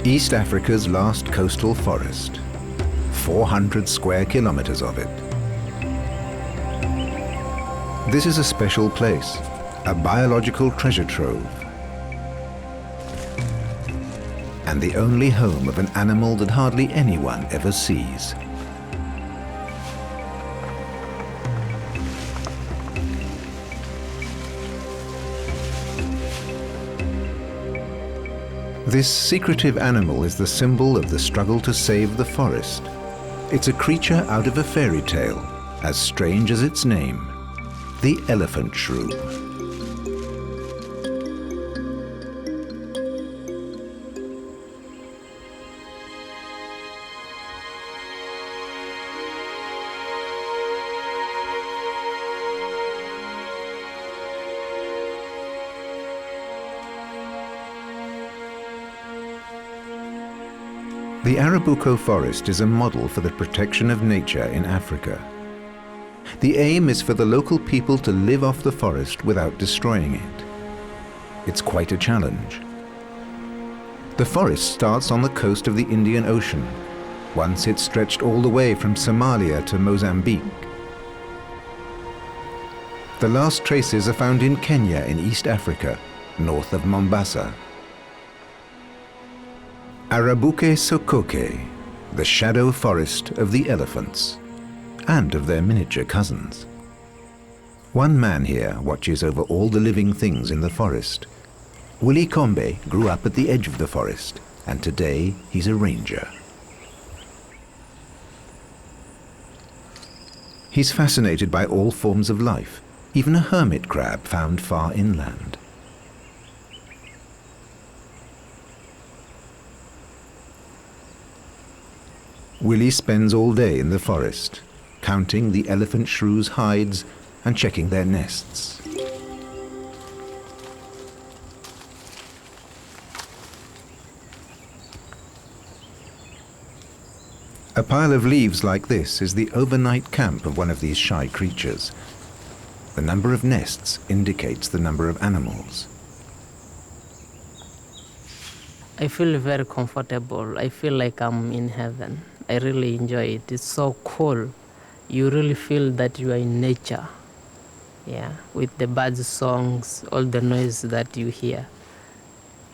East Africa's last coastal forest. 400 square kilometers of it. This is a special place, a biological treasure trove, and the only home of an animal that hardly anyone ever sees. This secretive animal is the symbol of the struggle to save the forest. It's a creature out of a fairy tale, as strange as its name, the elephant shrew. The Arabuko forest is a model for the protection of nature in Africa. The aim is for the local people to live off the forest without destroying it. It's quite a challenge. The forest starts on the coast of the Indian Ocean. Once it stretched all the way from Somalia to Mozambique. The last traces are found in Kenya in East Africa, north of Mombasa. Arabuko Sokoke, the shadow forest of the elephants, and of their miniature cousins. One man here watches over all the living things in the forest. Willie Kombe grew up at the edge of the forest, and today he's a ranger. He's fascinated by all forms of life, even a hermit crab found far inland. Willie spends all day in the forest, counting the elephant shrew's hides and checking their nests. A pile of leaves like this is the overnight camp of one of these shy creatures. The number of nests indicates the number of animals. I feel very comfortable. I feel like I'm in heaven. I really enjoy it. It's so cool. You really feel that you are in nature. Yeah, with the birds' songs, all the noise that you hear.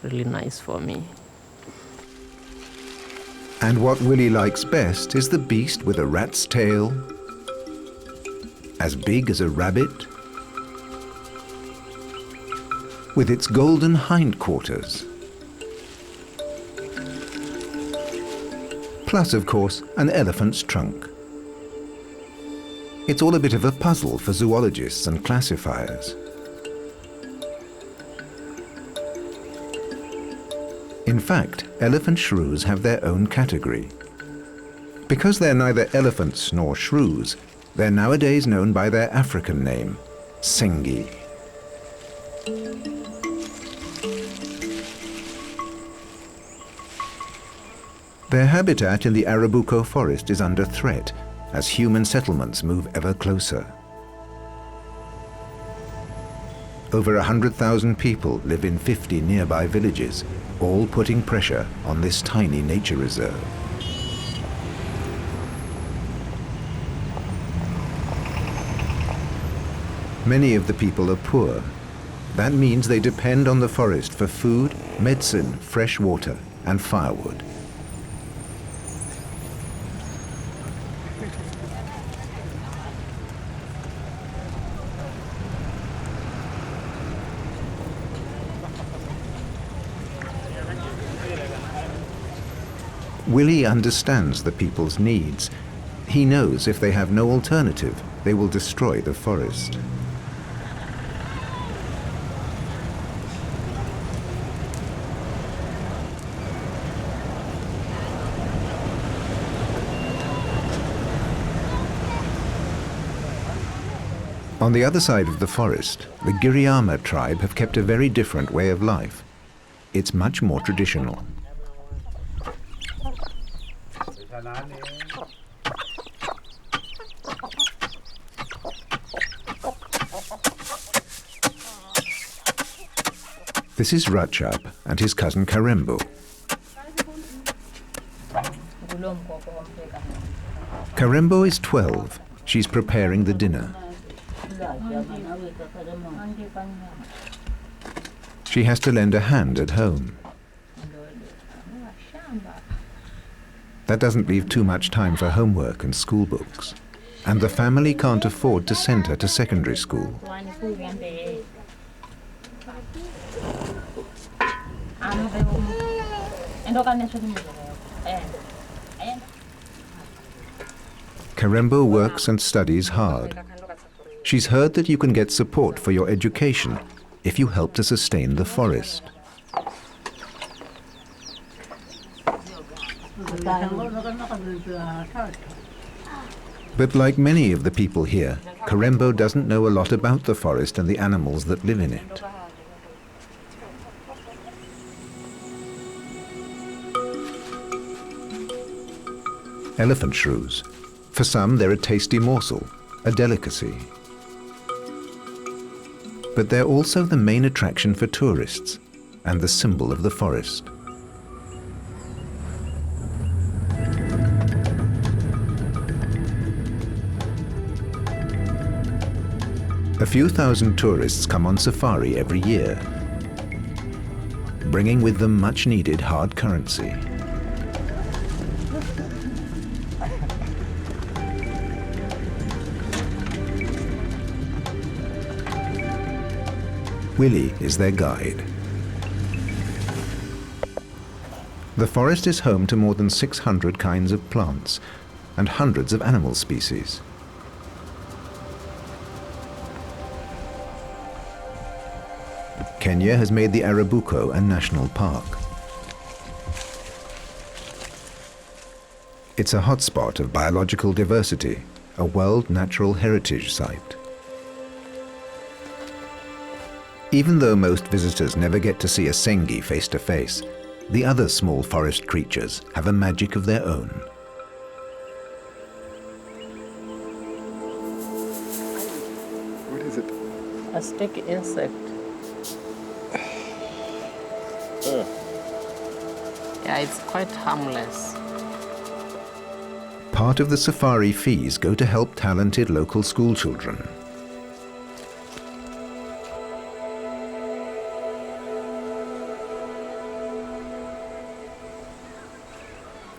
Really nice for me. And what Willie likes best is the beast with a rat's tail, as big as a rabbit, with its golden hindquarters. Plus, of course, an elephant's trunk. It's all a bit of a puzzle for zoologists and classifiers. In fact, elephant shrews have their own category. Because they're neither elephants nor shrews, they're nowadays known by their African name, Sengis. Their habitat in the Arabuko forest is under threat as human settlements move ever closer. Over 100,000 people live in 50 nearby villages, all putting pressure on this tiny nature reserve. Many of the people are poor. That means they depend on the forest for food, medicine, fresh water, and firewood. Willie understands the people's needs. He knows if they have no alternative, they will destroy the forest. On the other side of the forest, the Giriyama tribe have kept a very different way of life. It's much more traditional. This is Rachab and his cousin Karembo. Karembo is 12. She's preparing the dinner. She has to lend a hand at home. That doesn't leave too much time for homework and school books. And the family can't afford to send her to secondary school. Karembo works and studies hard. She's heard that you can get support for your education if you help to sustain the forest. But like many of the people here, Karembo doesn't know a lot about the forest and the animals that live in it. Elephant shrews. For some, they're a tasty morsel, a delicacy. But they're also the main attraction for tourists and the symbol of the forest. A few thousand tourists come on safari every year, bringing with them much-needed hard currency. Willie is their guide. The forest is home to more than 600 kinds of plants and hundreds of animal species. Kenya has made the Arabuko a national park. It's a hotspot of biological diversity, a World Natural Heritage Site. Even though most visitors never get to see a Sengis face to face, the other small forest creatures have a magic of their own. What is it? A sticky insect. Yeah, it's quite harmless. Part of the safari fees go to help talented local school children.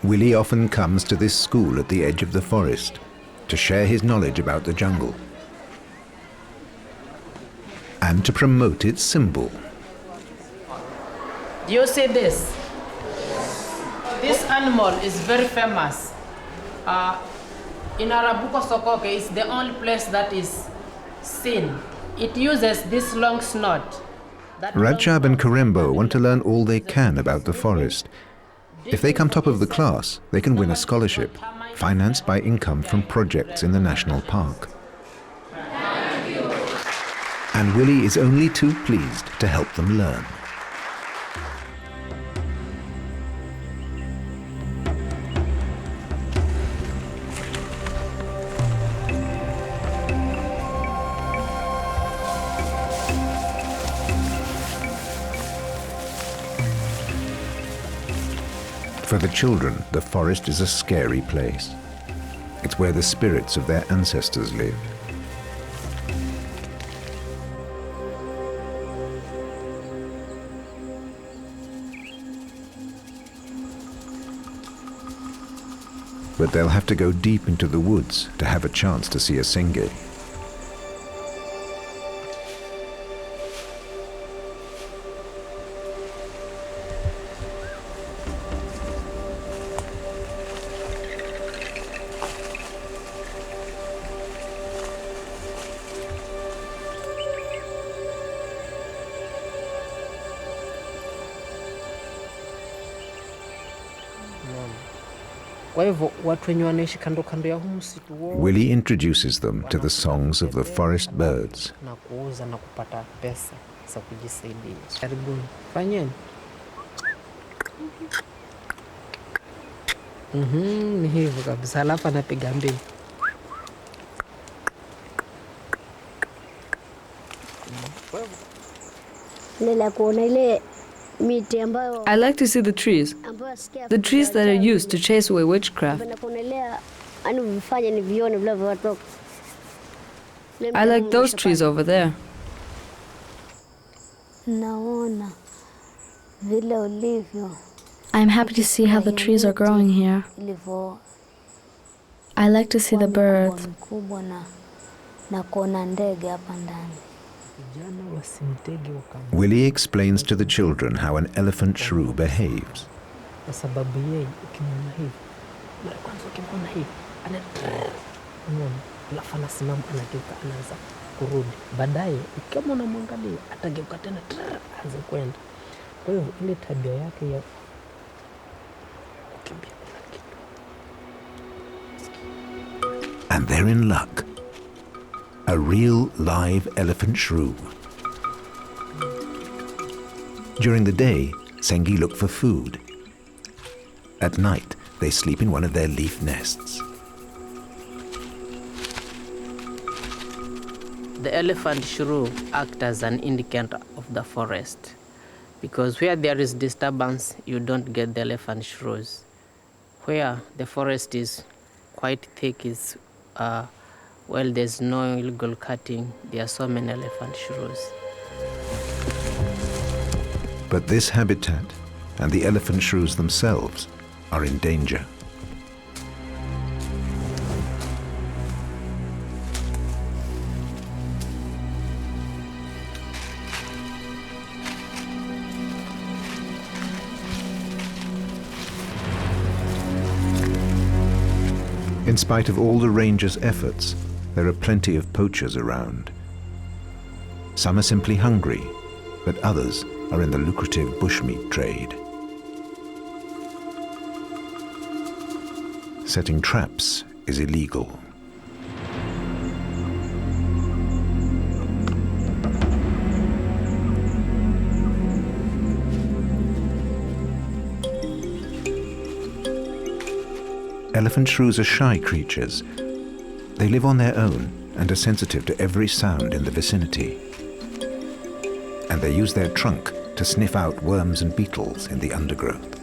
Willie often comes to this school at the edge of the forest to share his knowledge about the jungle and to promote its symbol. Do you see this? This animal is very famous. In Arabuko Sokoke, it's the only place that is seen. It uses this long snout. Rajab and Karembo want to learn all they can about the forest. If they come top of the class, they can win a scholarship, financed by income from projects in the national park. And Willie is only too pleased to help them learn. For the children, the forest is a scary place. It's where the spirits of their ancestors live. But they'll have to go deep into the woods to have a chance to see a Sengis. Willie introduces them to the songs of the forest birds. Ni hivyo kabisa, alafu anapiga mbiu. Nila kuona ile I like to see the trees that are used to chase away witchcraft. I like those trees over there. I'm happy to see how the trees are growing here. I like to see the birds. Willie explains to the children how an elephant shrew behaves. And they're in luck. A real live elephant shrew. During the day, Sengi look for food. At night, they sleep in one of their leaf nests. The elephant shrew acts as an indicator of the forest, because where there is disturbance, you don't get the elephant shrews. Where the forest is quite thick, well, there's no illegal cutting, there are so many elephant shrews. But this habitat and the elephant shrews themselves are in danger. In spite of all the rangers' efforts, there are plenty of poachers around. Some are simply hungry, but others are in the lucrative bushmeat trade. Setting traps is illegal. Elephant shrews are shy creatures. They live on their own and are sensitive to every sound in the vicinity. And they use their trunk to sniff out worms and beetles in the undergrowth.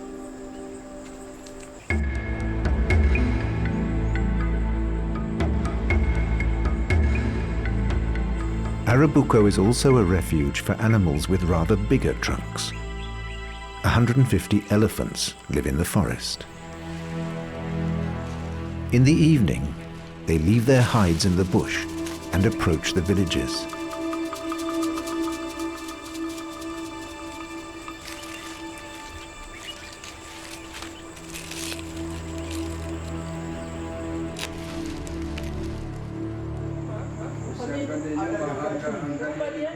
Arabuko is also a refuge for animals with rather bigger trunks. 150 elephants live in the forest. In the evening, they leave their hides in the bush and approach the villages.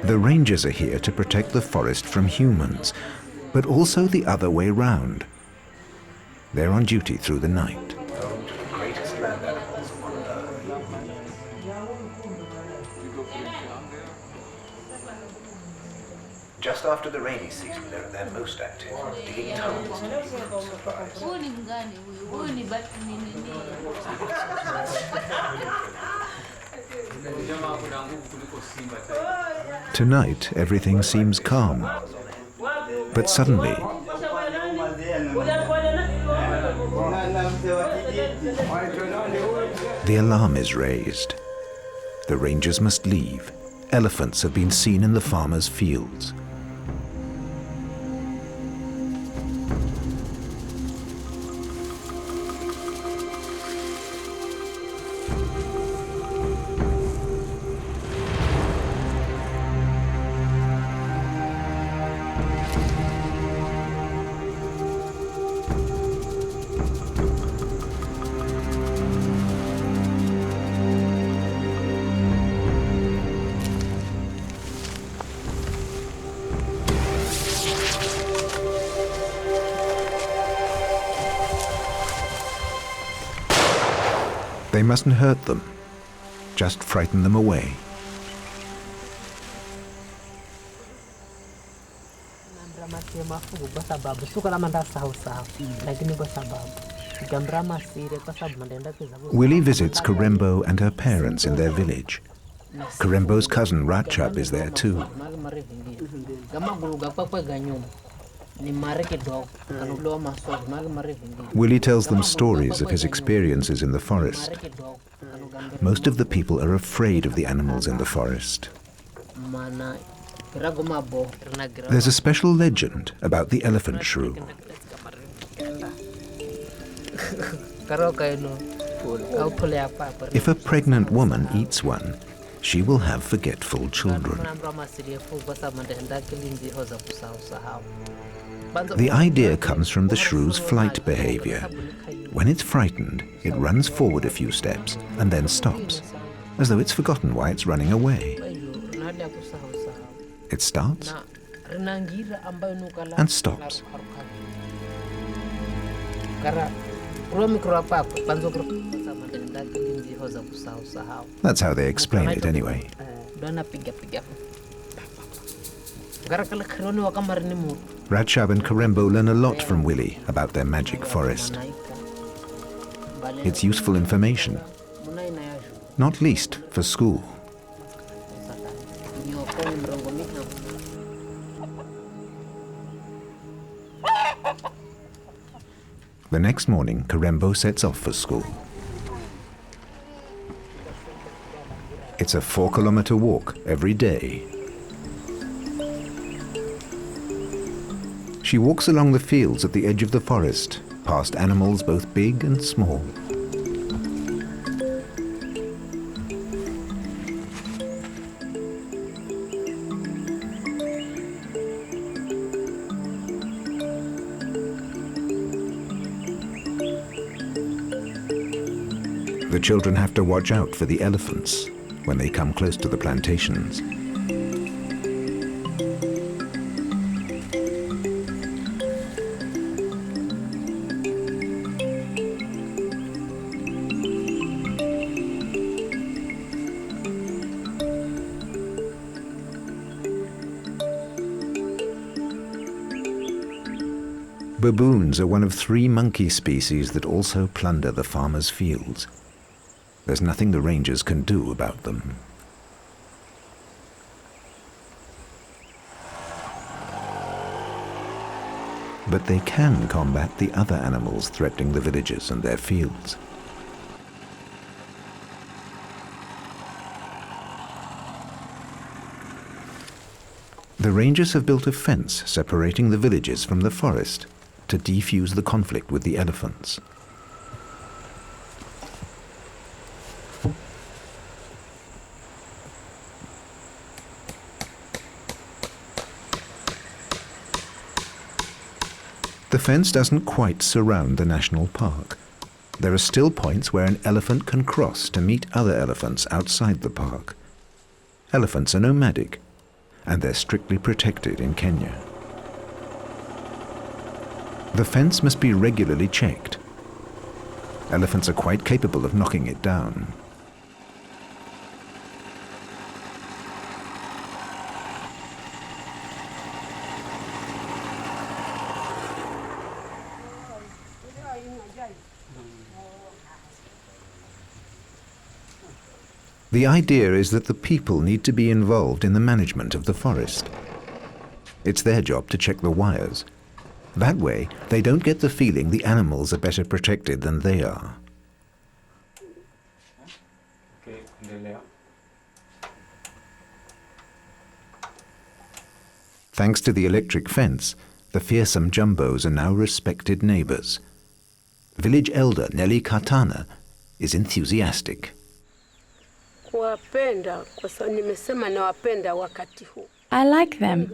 The rangers are here to protect the forest from humans, but also the other way round. They're on duty through the night. Just after the rainy season, they're at their most active, digging tunnels to leave from supplies. Tonight, everything seems calm. But suddenly, the alarm is raised. The rangers must leave. Elephants have been seen in the farmers' fields. They mustn't hurt them, just frighten them away. Willie visits Karembo and her parents in their village. Karembo's cousin Ratchab is there too. Willie tells them stories of his experiences in the forest. Most of the people are afraid of the animals in the forest. There's a special legend about the elephant shrew. If a pregnant woman eats one, she will have forgetful children. The idea comes from the shrew's flight behavior. When it's frightened, it runs forward a few steps and then stops, as though it's forgotten why it's running away. It starts and stops. That's how they explain it anyway. Radshab and Karembo learn a lot from Willie about their magic forest. It's useful information, not least for school. The next morning, Karembo sets off for school. It's a 4-kilometer walk every day. She walks along the fields at the edge of the forest, past animals both big and small. The children have to watch out for the elephants when they come close to the plantations. Baboons are one of 3 monkey species that also plunder the farmers' fields. There's nothing the rangers can do about them. But they can combat the other animals threatening the villages and their fields. The rangers have built a fence separating the villages from the forest to defuse the conflict with the elephants. The fence doesn't quite surround the national park. There are still points where an elephant can cross to meet other elephants outside the park. Elephants are nomadic, and they're strictly protected in Kenya. The fence must be regularly checked. Elephants are quite capable of knocking it down. The idea is that the people need to be involved in the management of the forest. It's their job to check the wires. That way, they don't get the feeling the animals are better protected than they are. Thanks to the electric fence, the fearsome jumbos are now respected neighbors. Village elder Nelly Katana is enthusiastic. I like them.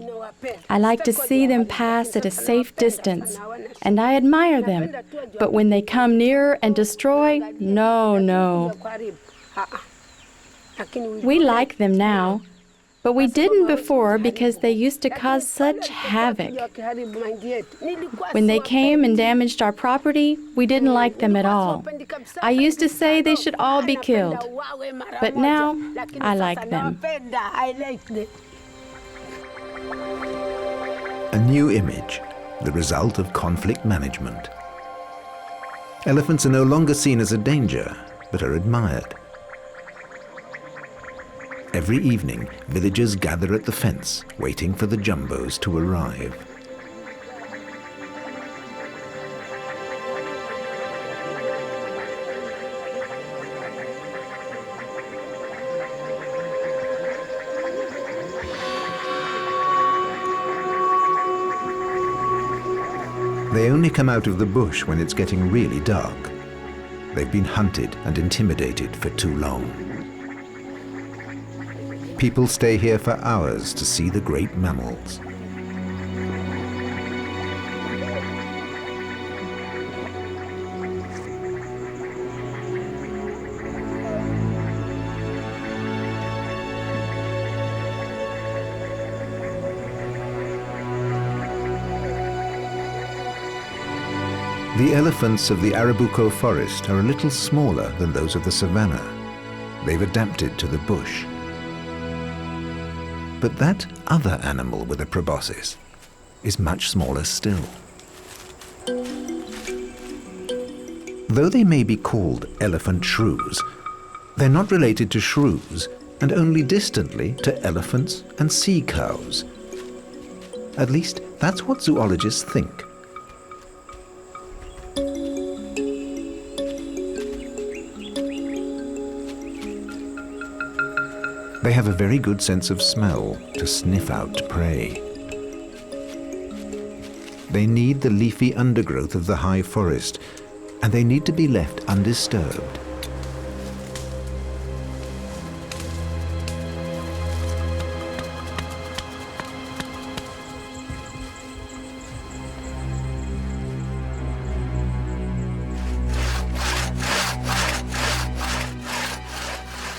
I like to see them pass at a safe distance, and I admire them. But when they come nearer and destroy, no. We like them now, but we didn't before because they used to cause such havoc. When they came and damaged our property, we didn't like them at all. I used to say they should all be killed, but now I like them. A new image, the result of conflict management. Elephants are no longer seen as a danger, but are admired. Every evening, villagers gather at the fence, waiting for the jumbos to arrive. They only come out of the bush when it's getting really dark. They've been hunted and intimidated for too long. People stay here for hours to see the great mammals. The elephants of the Arabuko forest are a little smaller than those of the savannah. They've adapted to the bush. But that other animal with a proboscis is much smaller still. Though they may be called elephant shrews, they're not related to shrews and only distantly to elephants and sea cows. At least that's what zoologists think. They have a very good sense of smell to sniff out prey. They need the leafy undergrowth of the high forest, and they need to be left undisturbed.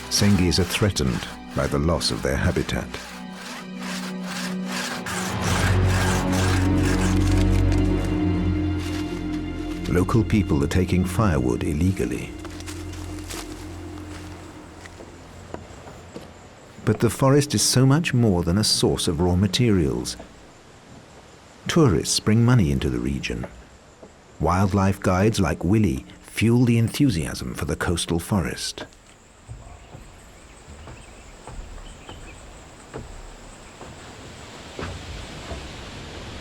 Sengis are threatened by the loss of their habitat. Local people are taking firewood illegally. But the forest is so much more than a source of raw materials. Tourists bring money into the region. Wildlife guides like Willie fuel the enthusiasm for the coastal forest.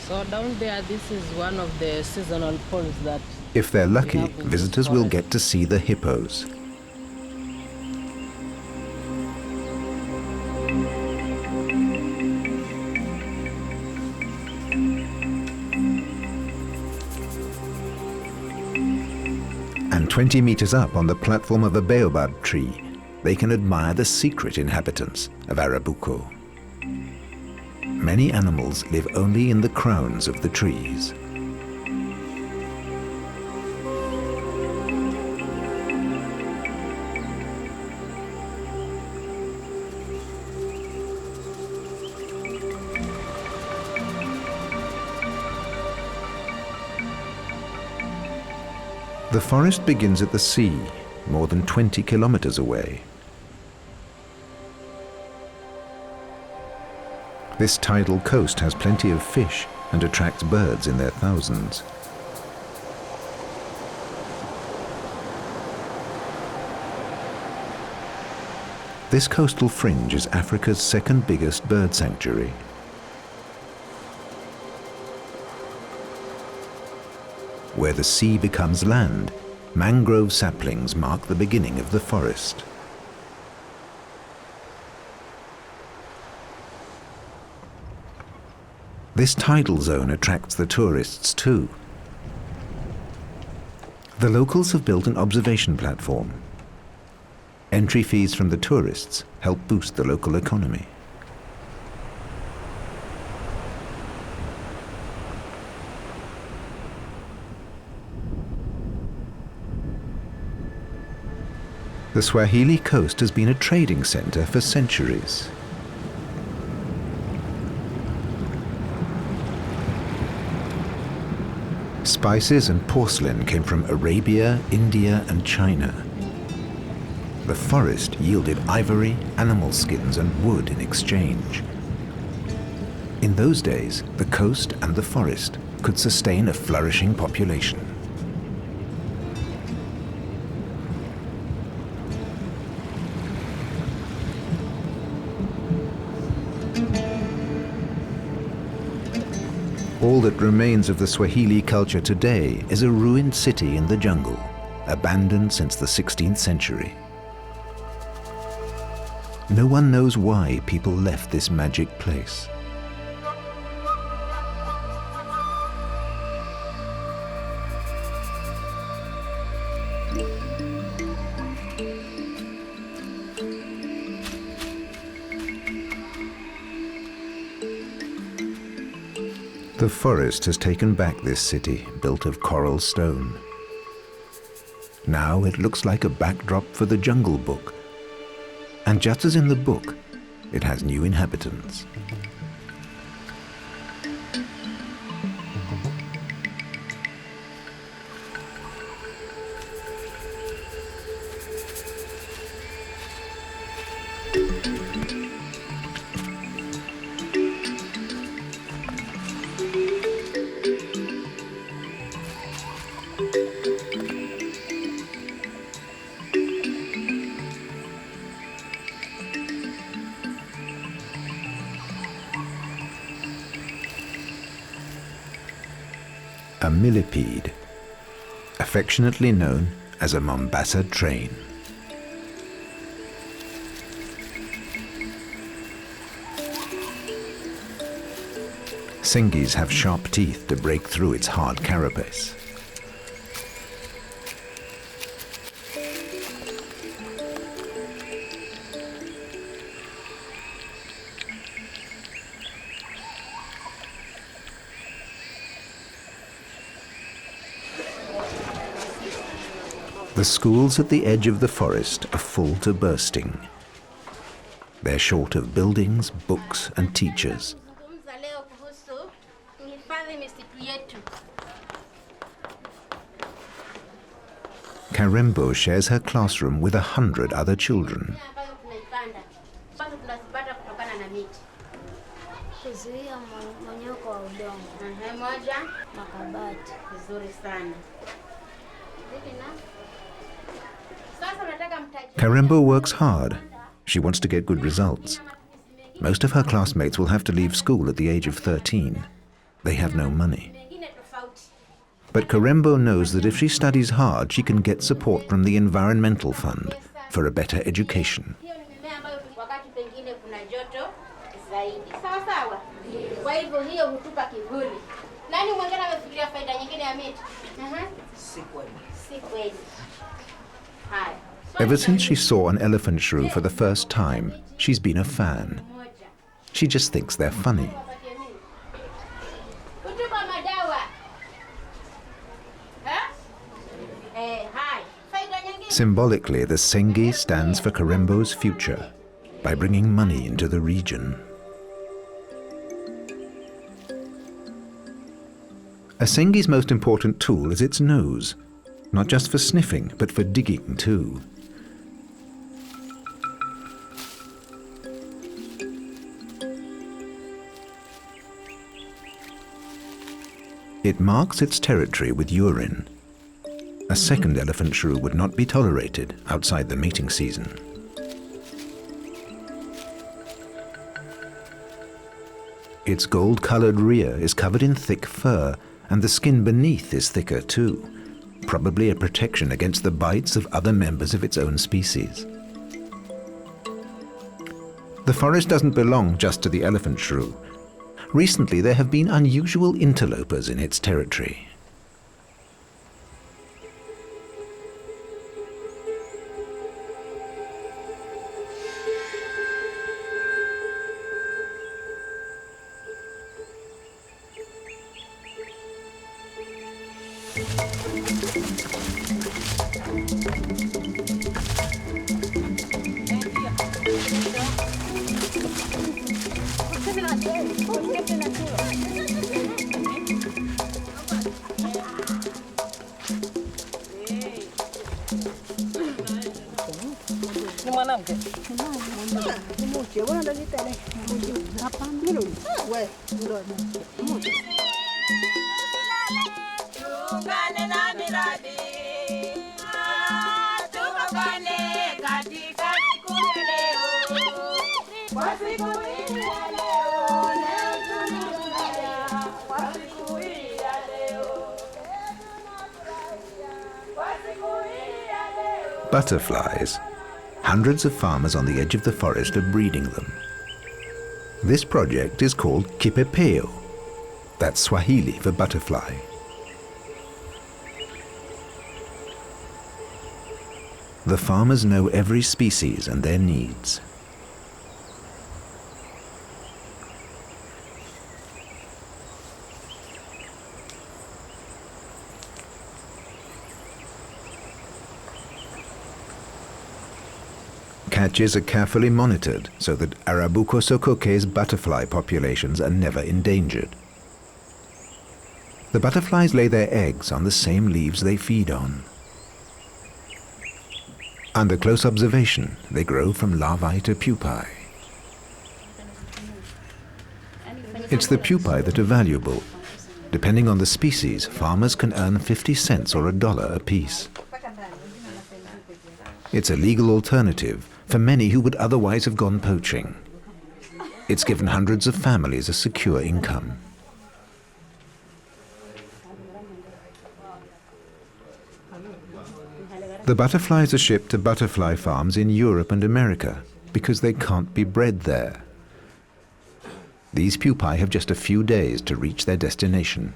So down there, this is one of the seasonal ponds that... If they're lucky, visitors will get to see the hippos. And 20 meters up on the platform of a baobab tree, they can admire the secret inhabitants of Arabuko. Many animals live only in the crowns of the trees. The forest begins at the sea, more than 20 kilometers away. This tidal coast has plenty of fish and attracts birds in their thousands. This coastal fringe is Africa's second biggest bird sanctuary. Where the sea becomes land, mangrove saplings mark the beginning of the forest. This tidal zone attracts the tourists too. The locals have built an observation platform. Entry fees from the tourists help boost the local economy. The Swahili coast has been a trading center for centuries. Spices and porcelain came from Arabia, India, and China. The forest yielded ivory, animal skins, and wood in exchange. In those days, the coast and the forest could sustain a flourishing population. All that remains of the Swahili culture today is a ruined city in the jungle, abandoned since the 16th century. No one knows why people left this magic place. The forest has taken back this city built of coral stone. Now it looks like a backdrop for the Jungle Book. And just as in the book, it has new inhabitants. A millipede, affectionately known as a Mombasa train. Sengis have sharp teeth to break through its hard carapace. The schools at the edge of the forest are full to bursting. They're short of buildings, books, and teachers. Karembo shares her classroom with 100 other children. Karembo works hard. She wants to get good results. Most of her classmates will have to leave school at the age of 13. They have no money. But Karembo knows that if she studies hard, she can get support from the Environmental Fund for a better education. Ever since she saw an elephant shrew for the first time, she's been a fan. She just thinks they're funny. Symbolically, the Sengis stands for Karembo's future by bringing money into the region. A Sengi's most important tool is its nose, not just for sniffing, but for digging too. It marks its territory with urine. A second elephant shrew would not be tolerated outside the mating season. Its gold-colored rear is covered in thick fur, and the skin beneath is thicker too, probably a protection against the bites of other members of its own species. The forest doesn't belong just to the elephant shrew. Recently, there have been unusual interlopers in its territory. Butterflies. Hundreds of farmers on the edge of the forest are breeding them. This project is called Kipepeo. That's Swahili for butterfly. The farmers know every species and their needs. catches are carefully monitored so that Arabuko sokoke's butterfly populations are never endangered. The butterflies lay their eggs on the same leaves they feed on. Under close observation, they grow from larvae to pupae. It's the pupae that are valuable. Depending on the species, farmers can earn 50 cents or $1 apiece. It's a legal alternative for many who would otherwise have gone poaching. It's given hundreds of families a secure income. The butterflies are shipped to butterfly farms in Europe and America because they can't be bred there. These pupae have just a few days to reach their destination.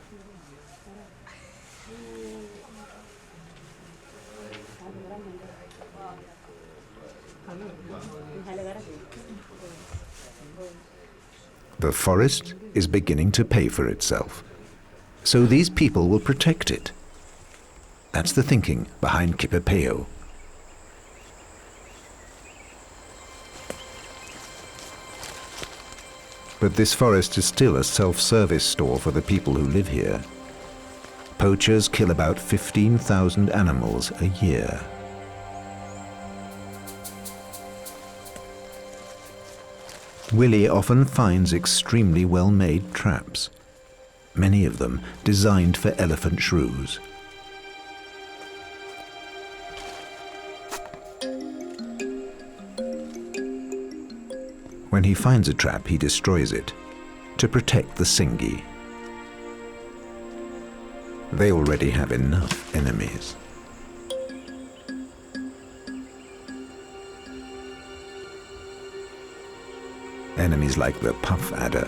The forest is beginning to pay for itself, so these people will protect it. That's the thinking behind Kipepeo. But this forest is still a self-service store for the people who live here. Poachers kill about 15,000 animals a year. Willie often finds extremely well-made traps, many of them designed for elephant shrews. When he finds a trap, he destroys it to protect the Sengis. They already have enough enemies. Enemies like the puff adder.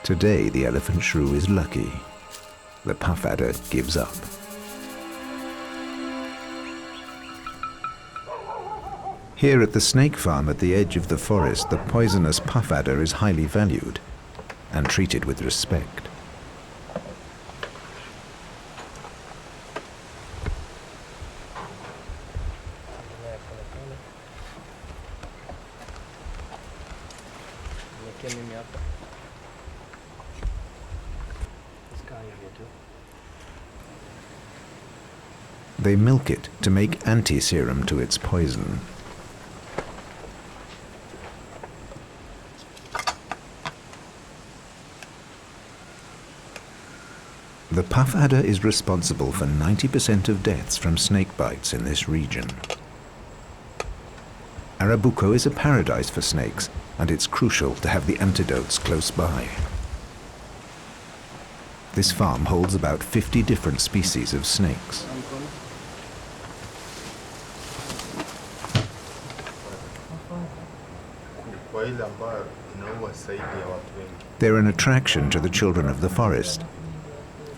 Today, the elephant shrew is lucky. The puff adder gives up. Here at the snake farm at the edge of the forest, the poisonous puff adder is highly valued and treated with respect. They milk it to make anti-serum to its poison. The puff adder is responsible for 90% of deaths from snake bites in this region. Arabuko is a paradise for snakes, and it's crucial to have the antidotes close by. This farm holds about 50 different species of snakes. They're an attraction to the children of the forest,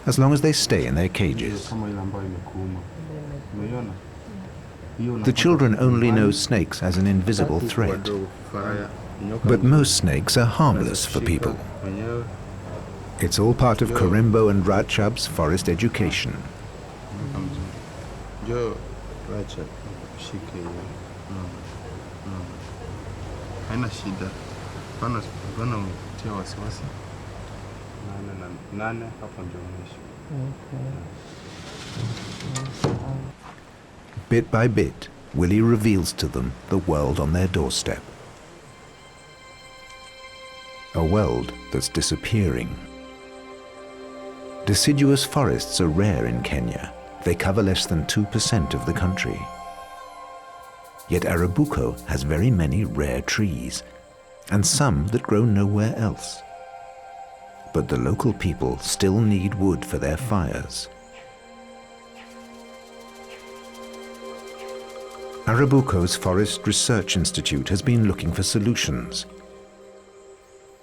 as long as they stay in their cages. The children only know snakes as an invisible threat, but most snakes are harmless for people. It's all part of Karimbo and Ratchab's forest education. Bit by bit, Willie reveals to them the world on their doorstep. A world that's disappearing. Deciduous forests are rare in Kenya. They cover less than 2% of the country. Yet Arabuko has very many rare trees, and some that grow nowhere else. But the local people still need wood for their fires. Arabuko's Forest Research Institute has been looking for solutions.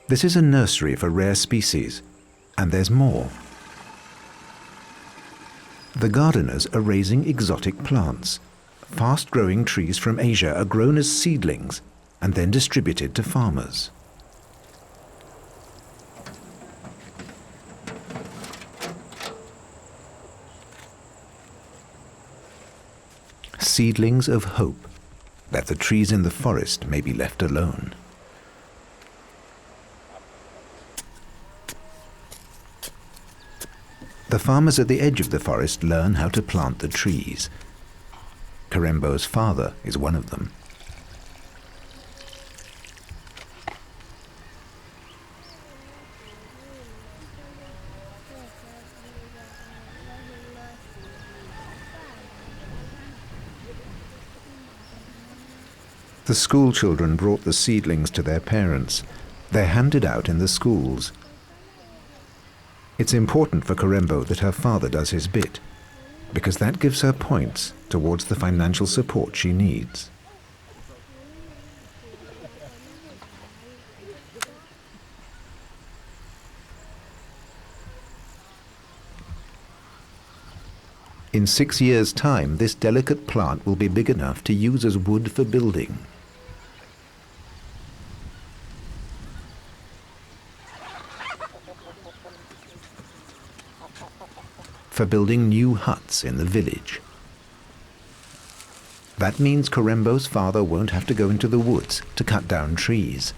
This is a nursery for rare species, and there's more. The gardeners are raising exotic plants. Fast-growing trees from Asia are grown as seedlings and then distributed to farmers. Seedlings of hope that the trees in the forest may be left alone. The farmers at the edge of the forest learn how to plant the trees. Karembo's father is one of them. The school children brought the seedlings to their parents. They're handed out in the schools. It's important for Karembo that her father does his bit, because that gives her points towards the financial support she needs. In 6 years' time, this delicate plant will be big enough to use as wood for building. For building new huts in the village. That means Karembo's father won't have to go into the woods to cut down trees,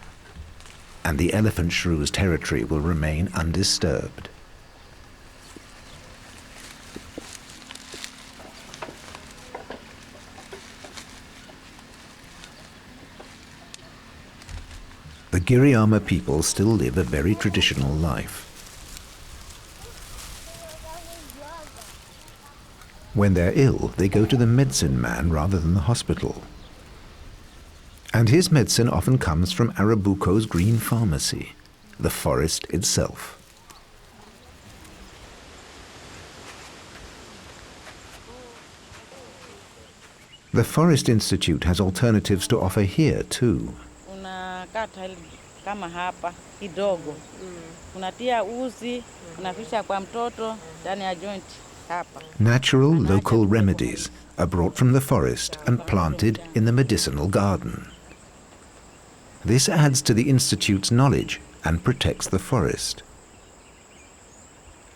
and the elephant shrew's territory will remain undisturbed. The Giriama people still live a very traditional life. When they're ill, they go to the medicine man rather than the hospital. And his medicine often comes from Arabuko's green pharmacy, the forest itself. The Forest Institute has alternatives to offer here too. Kama hapa kidogo unatia uzi unafisha kwa mtoto ndani ya joint hapa. Natural local remedies are brought from the forest and planted in the medicinal garden. This adds to the Institute's knowledge and protects the forest.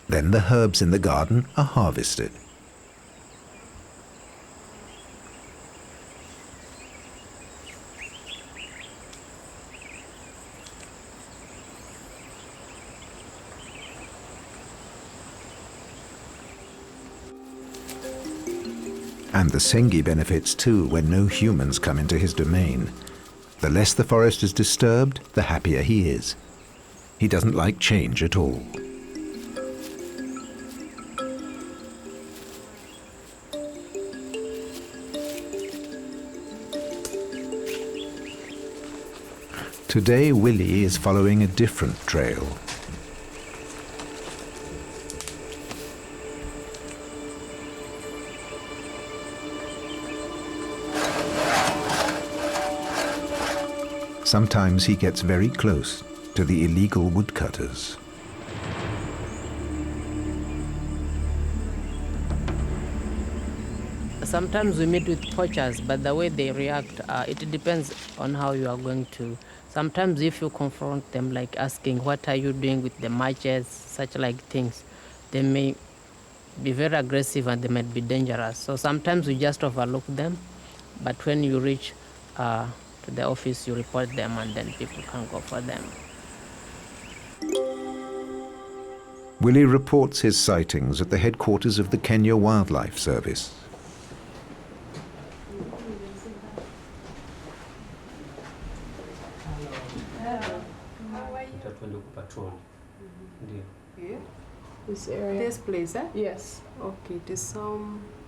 Then the herbs in the garden are harvested. And the Sengi benefits too when no humans come into his domain. The less the forest is disturbed, the happier he is. He doesn't like change at all. Today, Willie is following a different trail. Sometimes he gets very close to the illegal woodcutters. Sometimes we meet with poachers, but the way they react, it depends on how you are going to. Sometimes if you confront them, like asking, what are you doing with the matches, such like things, they may be very aggressive and they might be dangerous. So sometimes we just overlook them, but when you reach to the office, you report them and then people can go for them. Willie reports his sightings at the headquarters of the Kenya Wildlife Service. This area? This place, eh? Yes. Okay, it is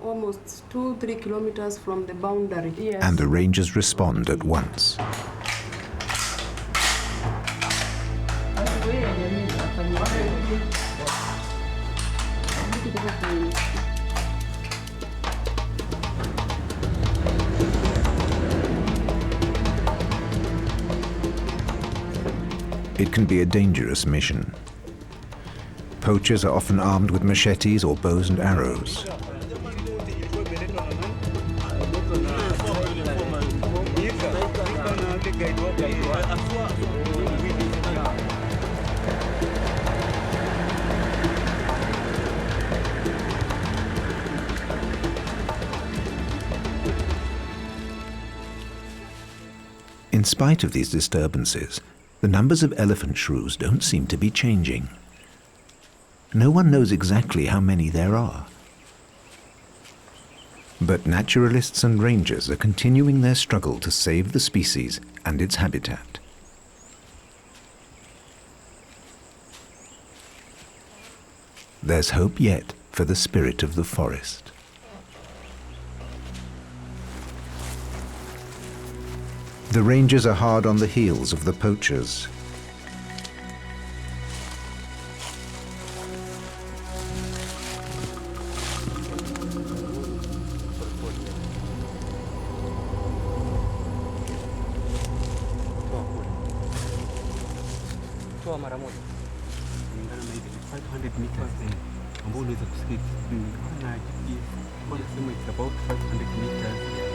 almost 2-3 kilometers from the boundary. Yes. And the rangers respond at once. It can be a dangerous mission. Poachers are often armed with machetes or bows and arrows. In spite of these disturbances, the numbers of elephant shrews don't seem to be changing. No one knows exactly how many there are. But naturalists and rangers are continuing their struggle to save the species and its habitat. There's hope yet for the spirit of the forest. The rangers are hard on the heels of the poachers. About 500 meters.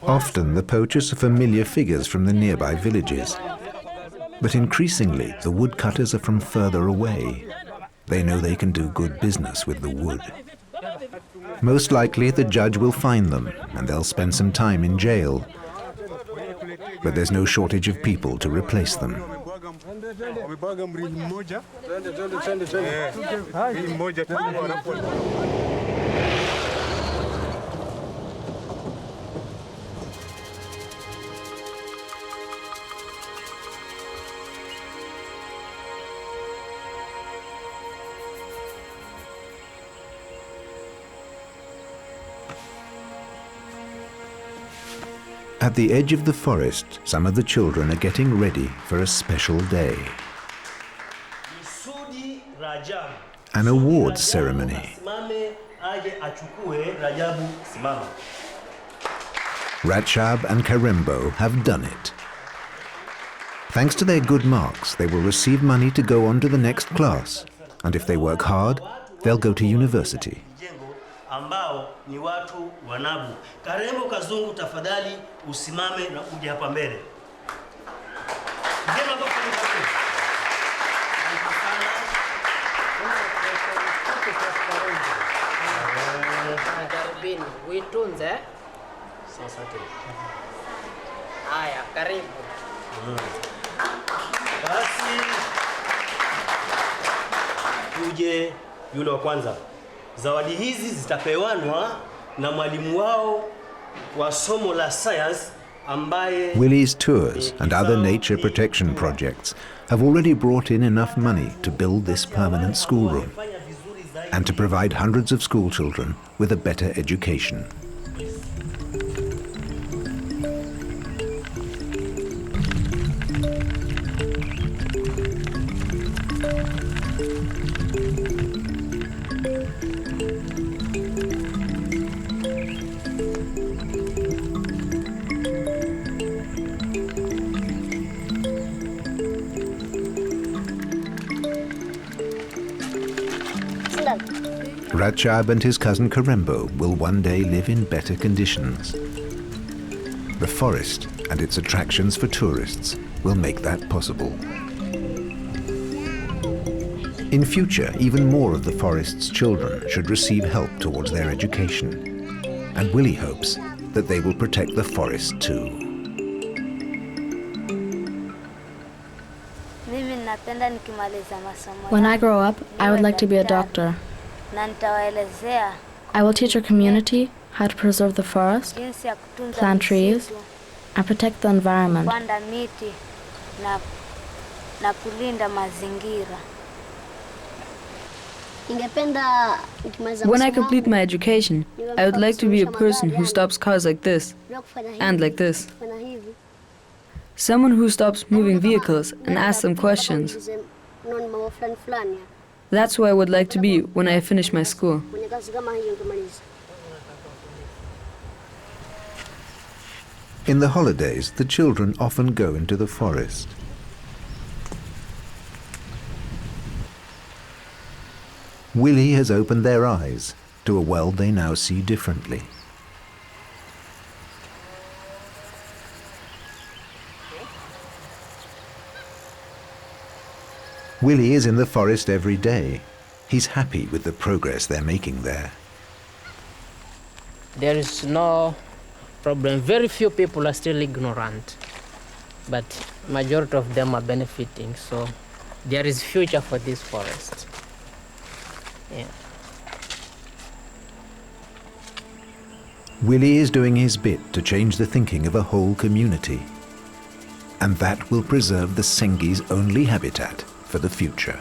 Often the poachers are familiar figures from the nearby villages. But increasingly, the woodcutters are from further away. They know they can do good business with the wood. Most likely, the judge will fine them, and they'll spend some time in jail. But there's no shortage of people to replace them. At the edge of the forest, some of the children are getting ready for a special day. An awards ceremony. Ratshab and Karembo have done it. Thanks to their good marks, they will receive money to go on to the next class. And if they work hard, they'll go to university. Ambao ni watu wanabu. Karembo Kazungu, tafadhali usimame na uje hapa mbele. Ngema kwa Darubini, uitunze. Sasa tu. Haya, karibu. Basi uje yule wa kwanza. Zawadi hizi zitapewanwa na mwalimu wao wa somo la science ambaye Willie's tours and other nature protection projects have already brought in enough money to build this permanent schoolroom and to provide hundreds of school children with a better education. Ratshab and his cousin Karembo will one day live in better conditions. The forest and its attractions for tourists will make that possible. In future, even more of the forest's children should receive help towards their education. And Willie hopes that they will protect the forest too. When I grow up, I would like to be a doctor. I will teach our community how to preserve the forest, plant trees, and protect the environment. When I complete my education, I would like to be a person who stops cars like this and like this. Someone who stops moving vehicles and asks them questions. That's who I would like to be when I finish my school. In the holidays, the children often go into the forest. Willie has opened their eyes to a world they now see differently. Willie is in the forest every day. He's happy with the progress they're making there. There is no problem. Very few people are still ignorant, but majority of them are benefiting. So there is future for this forest. Yeah. Willie is doing his bit to change the thinking of a whole community, and that will preserve the Sengis' only habitat for the future.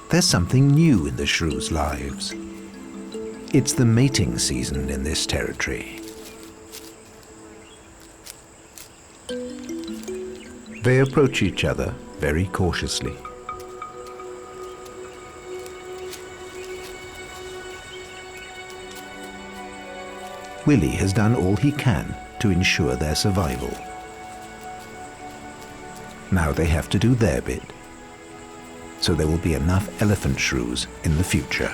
There's something new in the shrews' lives. It's the mating season in this territory. They approach each other very cautiously. Willie has done all he can to ensure their survival. Now they have to do their bit, so there will be enough elephant shrews in the future.